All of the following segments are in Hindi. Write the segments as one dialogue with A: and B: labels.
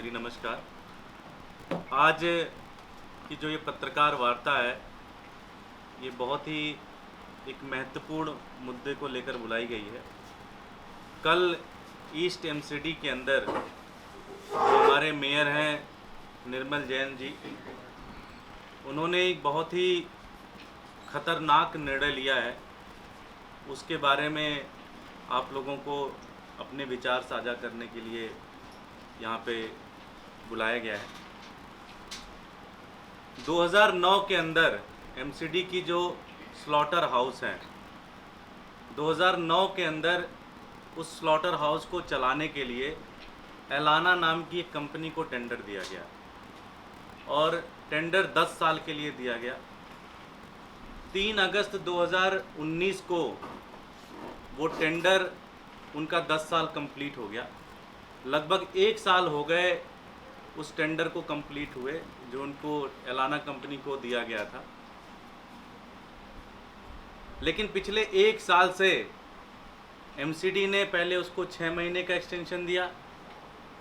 A: मेरी नमस्कार। आज की जो ये पत्रकार वार्ता है, ये बहुत ही एक महत्वपूर्ण मुद्दे को लेकर बुलाई गई है। कल ईस्ट एमसीडी के अंदर जो हमारे मेयर हैं निर्मल जैन जी, उन्होंने एक बहुत ही खतरनाक निर्णय लिया है। उसके बारे में आप लोगों को अपने विचार साझा करने के लिए यहाँ पे बुलाया गया है। 2009 के अंदर एमसीडी की जो स्लॉटर हाउस हैं, 2009 के अंदर उस स्लॉटर हाउस को चलाने के लिए एलाना नाम की एक कंपनी को टेंडर दिया गया और टेंडर 10 साल के लिए दिया गया। 3 अगस्त 2019 को वो टेंडर उनका 10 साल कंप्लीट हो गया। लगभग 1 साल हो गए उस टेंडर को कंप्लीट हुए जो उनको एलाना कंपनी को दिया गया था। लेकिन पिछले 1 साल से एमसीडी ने पहले उसको 6 महीने का एक्सटेंशन दिया,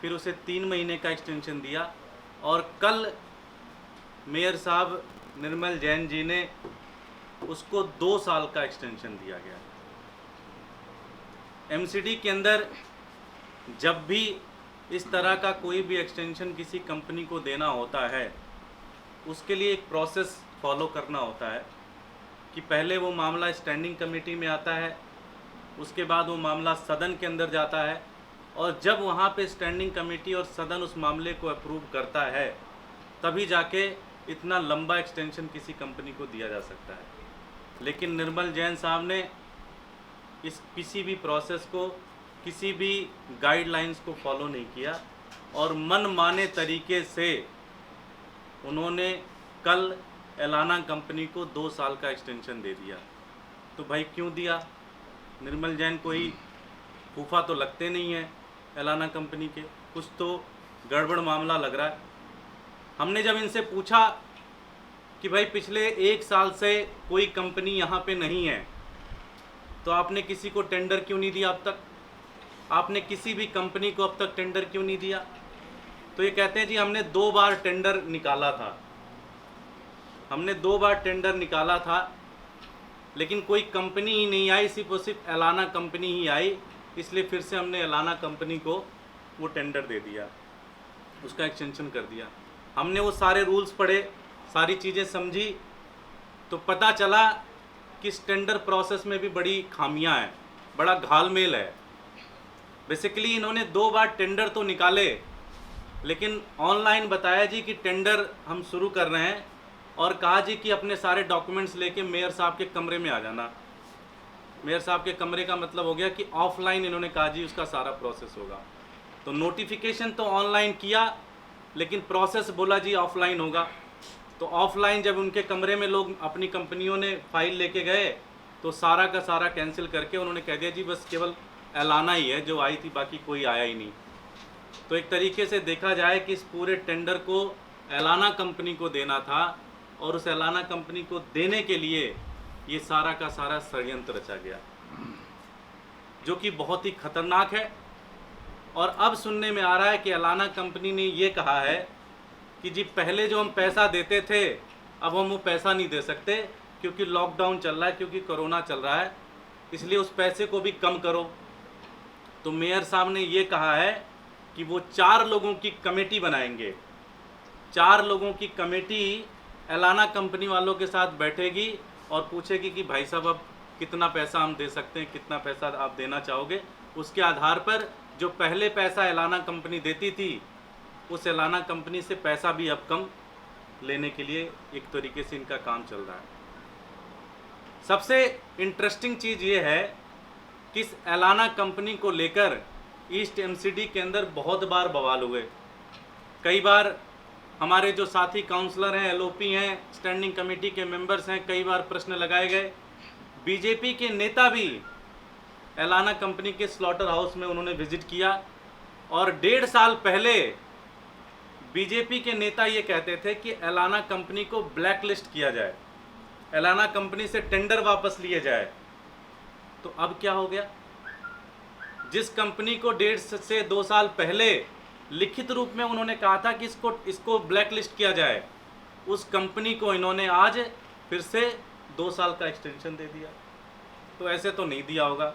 A: फिर उसे 3 महीने का एक्सटेंशन दिया और कल मेयर साहब निर्मल जैन जी ने उसको 2 साल का एक्सटेंशन दिया गया। एमसीडी के अंदर जब भी इस तरह का कोई भी एक्सटेंशन किसी कंपनी को देना होता है, उसके लिए एक प्रोसेस फॉलो करना होता है कि पहले वो मामला स्टैंडिंग कमेटी में आता है, उसके बाद वो मामला सदन के अंदर जाता है और जब वहाँ पे स्टैंडिंग कमेटी और सदन उस मामले को अप्रूव करता है, तभी जाके इतना लंबा एक्सटेंशन किसी कंपनी को दिया जा सकता है। लेकिन निर्मल जैन साहब ने इस किसी भी प्रोसेस को, किसी भी गाइडलाइंस को फॉलो नहीं किया और मनमाने तरीके से उन्होंने कल एलाना कंपनी को 2 साल का एक्सटेंशन दे दिया। तो भाई क्यों दिया? निर्मल जैन कोई फूफा तो लगते नहीं है एलाना कंपनी के, कुछ तो गड़बड़ मामला लग रहा है। हमने जब इनसे पूछा कि भाई पिछले 1 साल से कोई कंपनी यहाँ पे नहीं है, तो आपने किसी को टेंडर क्यों नहीं दिया अब तक? आपने किसी भी कंपनी को अब तक टेंडर क्यों नहीं दिया? तो ये कहते हैं जी हमने 2 बार टेंडर निकाला था, हमने 2 बार टेंडर निकाला था, लेकिन कोई कंपनी ही नहीं आई, सिर्फ और सिर्फ एलाना कंपनी ही आई, इसलिए फिर से हमने एलाना कंपनी को वो टेंडर दे दिया, उसका एक्सटेंशन कर दिया। हमने वो सारे रूल्स पढ़े, सारी चीज़ें समझी, तो पता चला कि इस टेंडर प्रोसेस में भी बड़ी खामियां हैं, बड़ा घालमेल है। बेसिकली इन्होंने 2 बार टेंडर तो निकाले, लेकिन ऑनलाइन बताया जी कि टेंडर हम शुरू कर रहे हैं और कहा जी कि अपने सारे डॉक्यूमेंट्स लेके मेयर साहब के कमरे में आ जाना। मेयर साहब के कमरे का मतलब हो गया कि ऑफलाइन इन्होंने कहा जी उसका सारा प्रोसेस होगा। तो नोटिफिकेशन तो ऑनलाइन किया, लेकिन प्रोसेस बोला जी ऑफलाइन होगा। तो ऑफलाइन जब उनके कमरे में लोग अपनी कंपनियों ने फाइल लेके गए, तो सारा का सारा कैंसिल करके उन्होंने कह दिया जी बस केवल एलाना ही है जो आई थी, बाकी कोई आया ही नहीं। तो एक तरीके से देखा जाए कि इस पूरे टेंडर को एलाना कंपनी को देना था और उस एलाना कंपनी को देने के लिए ये सारा का सारा षड्यंत्र रचा गया, जो कि बहुत ही खतरनाक है। और अब सुनने में आ रहा है कि एलाना कंपनी ने ये कहा है कि जी पहले जो हम पैसा देते थे, अब हम वो पैसा नहीं दे सकते क्योंकि लॉकडाउन चल रहा है, क्योंकि कोरोना चल रहा है, इसलिए उस पैसे को भी कम करो। तो मेयर साहब ने ये कहा है कि वो 4 लोगों की कमेटी बनाएंगे, 4 लोगों की कमेटी एलाना कंपनी वालों के साथ बैठेगी और पूछेगी कि भाई साहब अब कितना पैसा हम दे सकते हैं, कितना पैसा आप देना चाहोगे। उसके आधार पर जो पहले पैसा एलाना कंपनी देती थी, उस एलाना कंपनी से पैसा भी अब कम लेने के लिए एक तरीके से इनका काम चल रहा है। सबसे इंटरेस्टिंग चीज़ ये है कि इस एलाना कंपनी को लेकर ईस्ट एमसीडी के अंदर बहुत बार बवाल हुए। कई बार हमारे जो साथी काउंसलर हैं, एलओपी हैं, स्टैंडिंग कमेटी के मेंबर्स हैं, कई बार प्रश्न लगाए गए। बीजेपी के नेता भी एलाना कंपनी के स्लॉटर हाउस में उन्होंने विजिट किया और 1.5 साल पहले बीजेपी के नेता ये कहते थे कि एलाना कंपनी को ब्लैक लिस्ट किया जाए, एलाना कंपनी से टेंडर वापस लिए जाए। तो अब क्या हो गया? जिस कंपनी को 1.5 से 2 साल पहले लिखित रूप में उन्होंने कहा था कि इसको ब्लैक लिस्ट किया जाए, उस कंपनी को इन्होंने आज फिर से 2 साल का एक्सटेंशन दे दिया। तो ऐसे तो नहीं दिया होगा,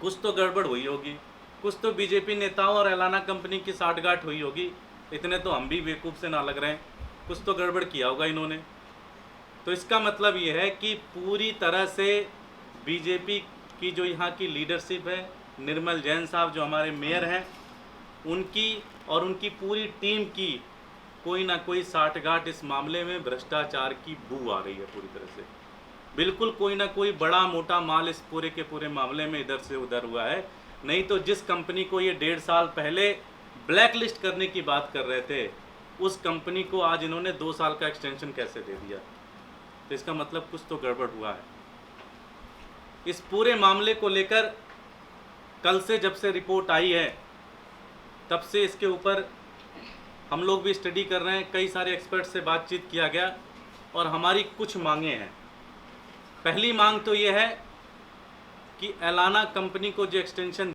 A: कुछ तो गड़बड़ हुई होगी, कुछ तो बीजेपी नेताओं और एलाना कंपनी की साठगांठ हुई होगी। इतने तो हम भी बेवकूफ़ से ना लग रहे हैं, कुछ तो गड़बड़ किया होगा इन्होंने। तो इसका मतलब ये है कि पूरी तरह से बीजेपी की जो यहाँ की लीडरशिप है, निर्मल जैन साहब जो हमारे मेयर हैं, उनकी और उनकी पूरी टीम की कोई ना कोई साठगांठ इस मामले में भ्रष्टाचार की बू आ रही है पूरी तरह से। बिल्कुल कोई ना कोई बड़ा मोटा माल इस पूरे के पूरे मामले में इधर से उधर हुआ है। नहीं तो जिस कंपनी को ये 1.5 साल पहले ब्लैक लिस्ट करने की बात कर रहे थे, उस कंपनी को आज इन्होंने 2 साल का एक्सटेंशन कैसे दे दिया? तो इसका मतलब कुछ तो गड़बड़ हुआ है। इस पूरे मामले को लेकर कल से जब से रिपोर्ट आई है, तब से इसके ऊपर हम लोग भी स्टडी कर रहे हैं, कई सारे एक्सपर्ट से बातचीत किया गया और हमारी कुछ मांगे हैं। पहली मांग तो ये है कि एलाना कंपनी को जो एक्सटेंशन